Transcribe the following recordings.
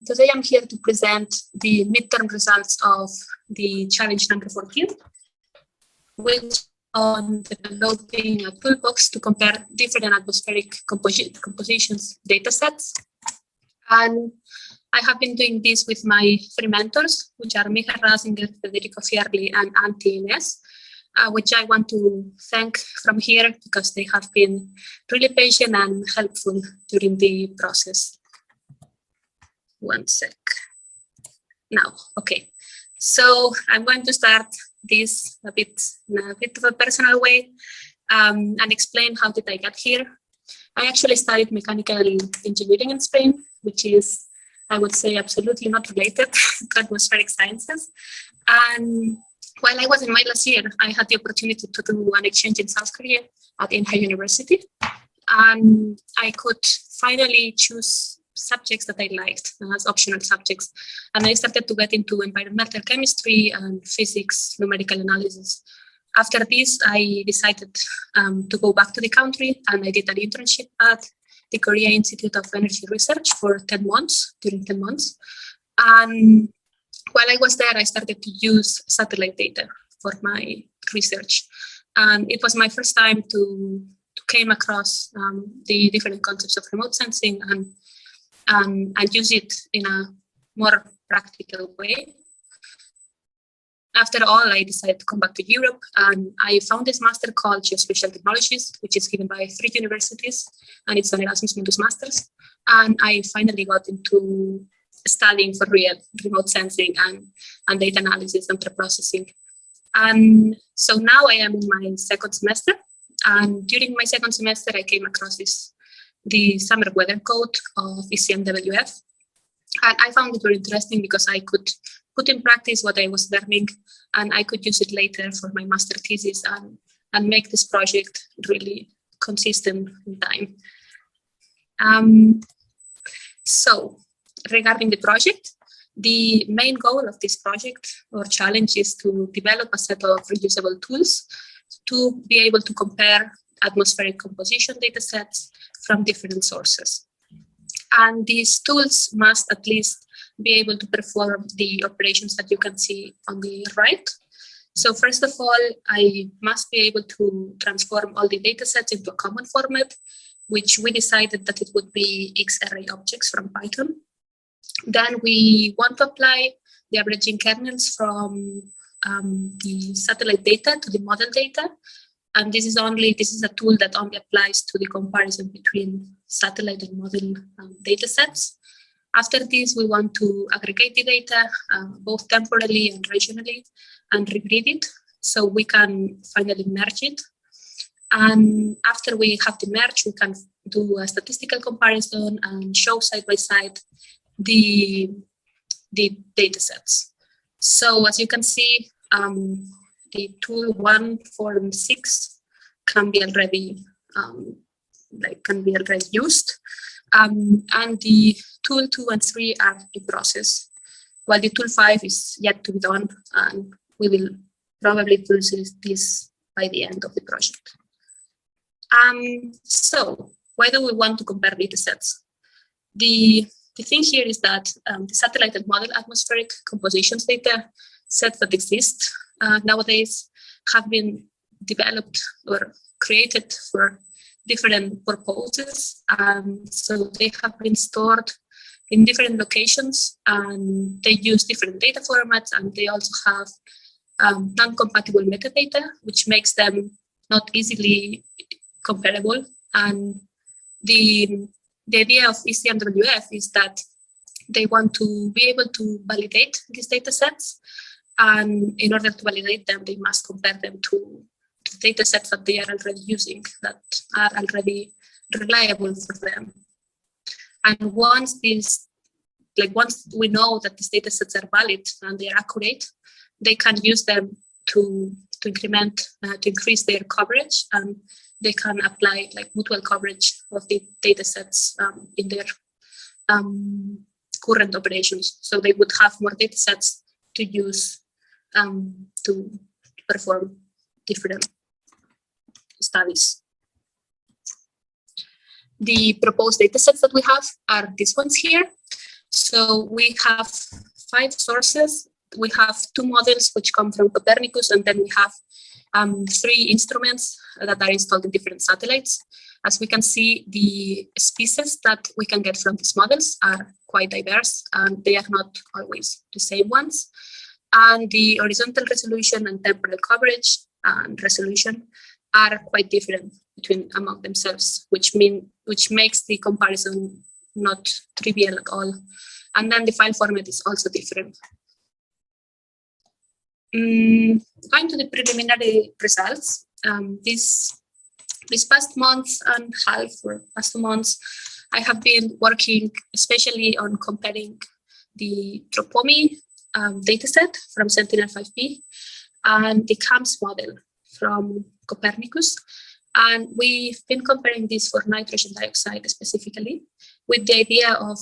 Today I'm here to present the midterm results of the challenge number 14, which on developing a toolbox to compare different atmospheric compositions datasets. And I have been doing this with my 3 mentors, which are Michael Rasinger, Federico Fierli, and Antti Ines, which I want to thank from here because they have been really patient and helpful during the process. One sec. Now, okay. So I'm going to start this in a bit of a personal way and explain how did I get here. I actually studied mechanical engineering in Spain, which is, I would say, absolutely not related to atmospheric sciences. And while I was in my last year, I had the opportunity to do an exchange in South Korea at Inha University. And I could finally choose subjects that I liked as optional subjects. And I started to get into environmental chemistry and physics, numerical analysis. After this, I decided to go back to the country, and I did an internship at the Korea Institute of Energy Research for 10 months, during 10 months. And while I was there, I started to use satellite data for my research. And it was my first time to came across the different concepts of remote sensing and use it in a more practical way. After all, I decided to come back to Europe, and I found this master called Geospatial Technologies, which is given by 3 universities, and it's an Erasmus Mundus Masters. And I finally got into studying for real remote sensing and data analysis and preprocessing. And so now I am in my 2nd semester, and during my 2nd semester, I came across the summer weather code of ECMWF. And I found it very interesting because I could put in practice what I was learning, and I could use it later for my master thesis and make this project really consistent in time. So regarding the project, the main goal of this project or challenge is to develop a set of reusable tools to be able to compare atmospheric composition datasets from different sources. And these tools must at least be able to perform the operations that you can see on the right. So first of all, I must be able to transform all the datasets into a common format, which we decided that it would be X-array objects from Python. Then we want to apply the averaging kernels from the satellite data to the model data. And this is a tool that only applies to the comparison between satellite and model data sets. After this, we want to aggregate the data both temporally and regionally and regrid it so we can finally merge it. And after we have the merge, we can do a statistical comparison and show side by side the data sets. So as you can see, the tool 1, 4, and 6 can be already used, and the tool 2 and 3 are in process, while the tool 5 is yet to be done, and we will probably do this by the end of the project. So why do we want to compare data sets? The thing here is that the satellite and model atmospheric compositions data sets that exist nowadays have been developed or created for different purposes. So they have been stored in different locations, and they use different data formats, and they also have non-compatible metadata, which makes them not easily comparable. And the idea of ECMWF is that they want to be able to validate these data sets, and in order to validate them, they must compare them to data sets that they are already using, that are already reliable for them. And once we know that these data sets are valid and they are accurate, they can use them to increase their coverage, and they can apply mutual coverage of the data sets in their current operations. So they would have more data sets to use to perform different studies. The proposed data sets that we have are these ones here. So we have 5 sources. We have 2 models which come from Copernicus, and then we have 3 instruments that are installed in different satellites. As we can see, the species that we can get from these models are quite diverse, and they are not always the same ones. And the horizontal resolution and temporal coverage and resolution are quite different among themselves, which makes the comparison not trivial at all. And then the file format is also different. Going to the preliminary results, this past month and half or past 2 months, I have been working especially on comparing the Tropomi dataset from Sentinel-5P and the CAMS model from Copernicus. And we've been comparing this for nitrogen dioxide specifically, with the idea of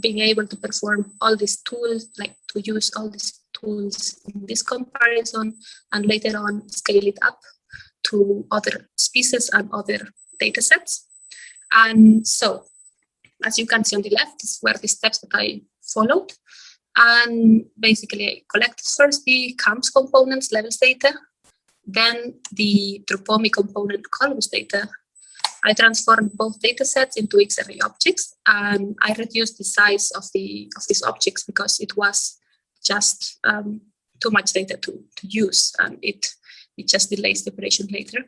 being able to perform all these tools, like to use all these tools in this comparison and later on scale it up to other species and other data sets. And so, as you can see on the left, these were the steps that I followed. And basically, I collected first the CAMS components levels data, then the Tropomi component columns data. I transformed both data sets into X-array objects, and I reduced the size of these objects because it was just too much data to use, and it just delays the operation later.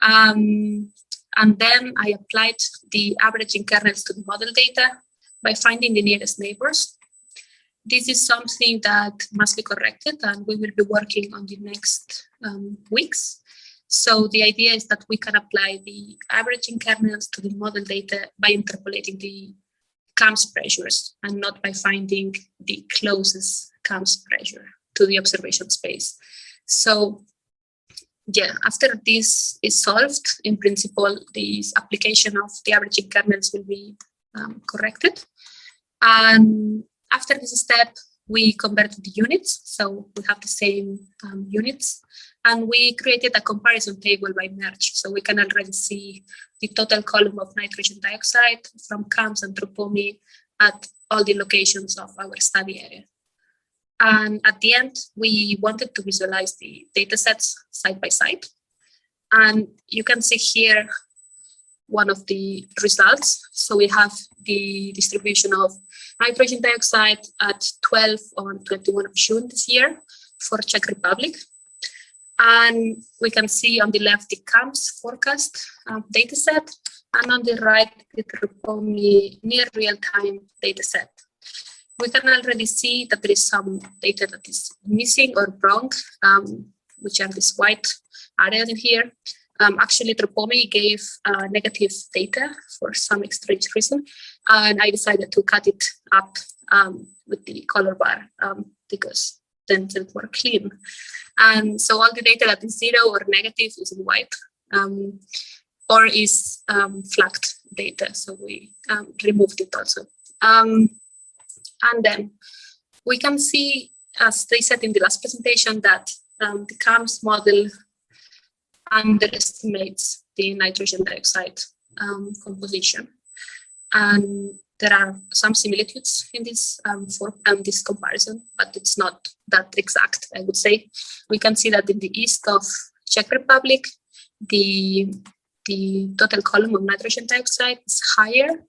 And then I applied the averaging kernels to the model data by finding the nearest neighbors. This is something that must be corrected, and we will be working on the next weeks. So the idea is that we can apply the averaging kernels to the model data by interpolating the CAMS pressures and not by finding the closest CAMS pressure to the observation space. So yeah, after this is solved, in principle, this application of the averaging kernels will be corrected. And after this step, we converted the units. So we have the same units. And we created a comparison table by merge. So we can already see the total column of nitrogen dioxide from CAMS and Tropomi at all the locations of our study area. And at the end, we wanted to visualize the data sets side by side. And you can see here one of the results. So we have the distribution of nitrogen dioxide at 12 on 21 of June this year for Czech Republic. And we can see on the left the CAMS forecast data set, and on the right the Tropomi near real-time data set. We can already see that there is some data that is missing or wrong, which are these white areas in here. Actually, Tropomi gave negative data for some strange reason, and I decided to cut it up with the color bar because then it's more clean. And so all the data that is 0 or negative is in white, or is flagged data. So we removed it also. And then we can see, as they said in the last presentation, that the CAMS model underestimates the nitrogen dioxide composition. And there are some similitudes in this this comparison, but it's not that exact, I would say. We can see that in the east of Czech Republic, the total column of nitrogen dioxide is higher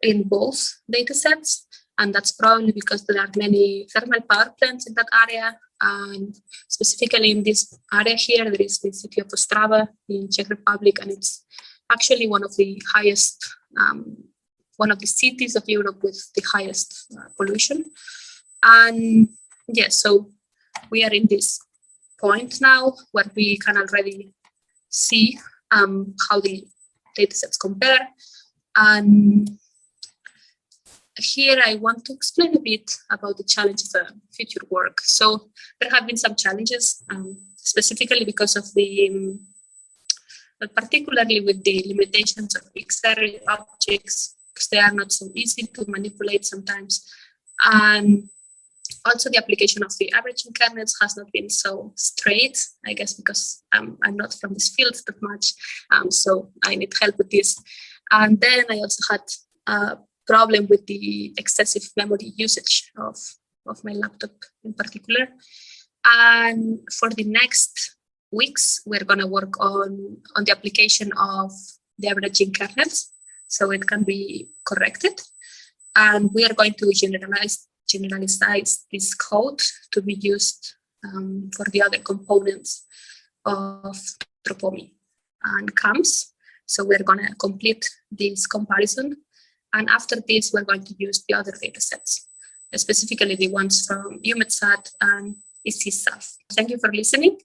in both data sets. And that's probably because there are many thermal power plants in that area. And specifically in this area here, there is the city of Ostrava in Czech Republic, and it's actually one of the highest, one of the cities of Europe with the highest pollution. And yeah, so we are in this point now where we can already see how the datasets compare. And here I want to explain a bit about the challenges of future work. So there have been some challenges, specifically because of the, particularly with the limitations of X-array objects, because they are not so easy to manipulate sometimes. And also the application of the averaging kernels has not been so straight, I guess, because I'm not from this field that much. So I need help with this. And then I also had problem with the excessive memory usage of my laptop in particular. And for the next weeks, we're going to work on the application of the averaging kernels, so it can be corrected. And we are going to generalize this code to be used for the other components of Tropomi and CAMS. So we're going to complete this comparison. And after this, we're going to use the other data sets, specifically the ones from EUMETSAT and ECSAF. Thank you for listening.